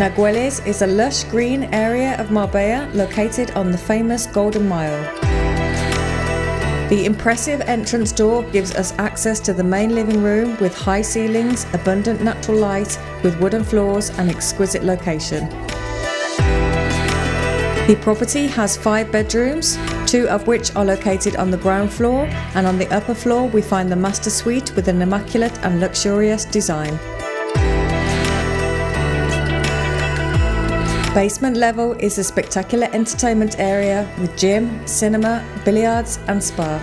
Nagueles is a lush green area of Marbella located on the famous Golden Mile. The impressive entrance door gives us access to the main living room with high ceilings, abundant natural light with wooden floors and exquisite location. The property has 5 bedrooms, 2 of which are located on the ground floor, and on the upper floor we find the master suite with an immaculate and luxurious design. Basement level is a spectacular entertainment area with gym, cinema, billiards and spa.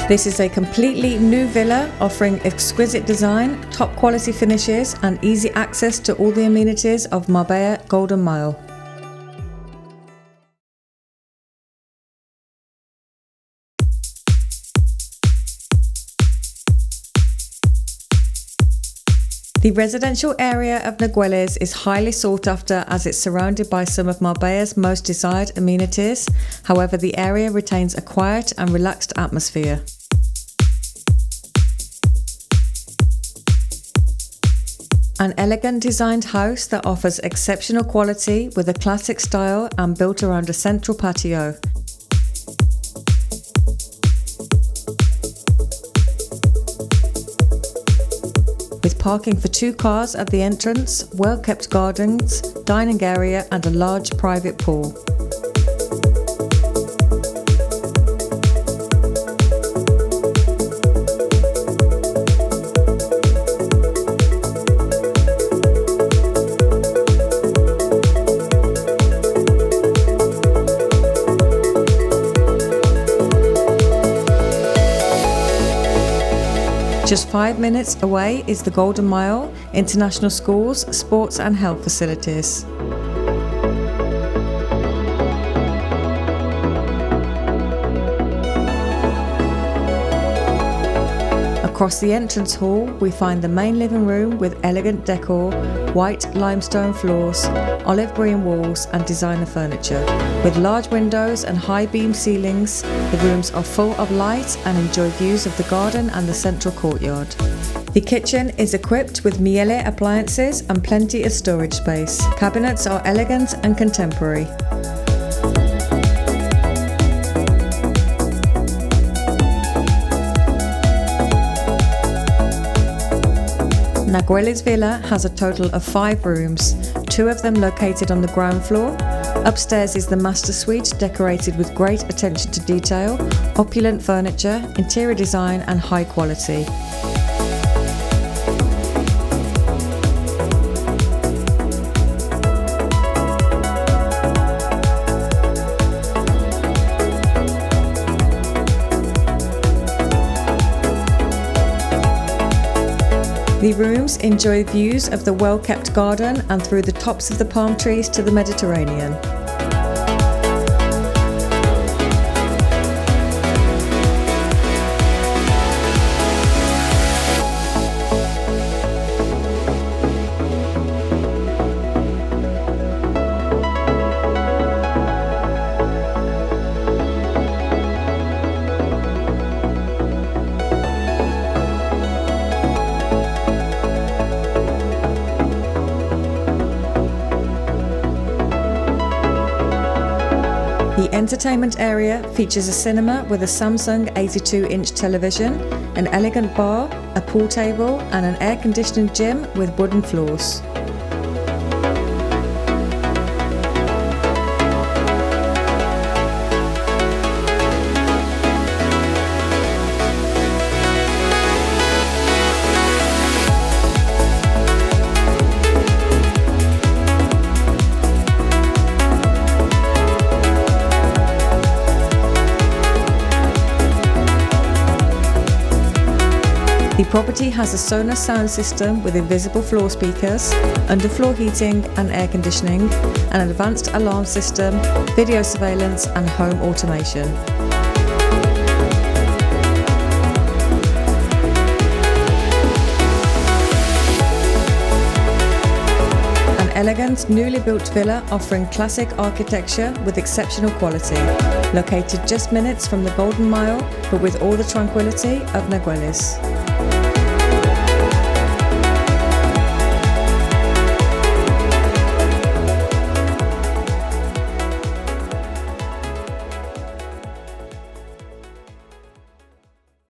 This is a completely new villa offering exquisite design, top quality finishes and easy access to all the amenities of Marbella Golden Mile. The residential area of Nagueles is highly sought after as it's surrounded by some of Marbella's most desired amenities. However, the area retains a quiet and relaxed atmosphere. An elegant designed house that offers exceptional quality with a classic style and built around a central patio. With parking for 2 cars at the entrance, well-kept gardens, dining area and a large private pool. Just 5 minutes away is the Golden Mile, international schools, sports and health facilities. Across the entrance hall, we find the main living room with elegant decor, white limestone floors, olive green walls and designer furniture. With large windows and high beam ceilings, the rooms are full of light and enjoy views of the garden and the central courtyard. The kitchen is equipped with Nagueles appliances and plenty of storage space. Cabinets are elegant and contemporary. Nagueles Villa has a total of 5 rooms, 2 of them located on the ground floor. Upstairs is the master suite decorated with great attention to detail, opulent furniture, interior design and high quality. The rooms enjoy views of the well-kept garden and through the tops of the palm trees to the Mediterranean. The entertainment area features a cinema with a Samsung 82-inch television, an elegant bar, a pool table and an air-conditioned gym with wooden floors. The property has a Sonos sound system with invisible floor speakers, underfloor heating and air conditioning, an advanced alarm system, video surveillance and home automation. An elegant, newly built villa offering classic architecture with exceptional quality, located just minutes from the Golden Mile but with all the tranquility of Nagueles.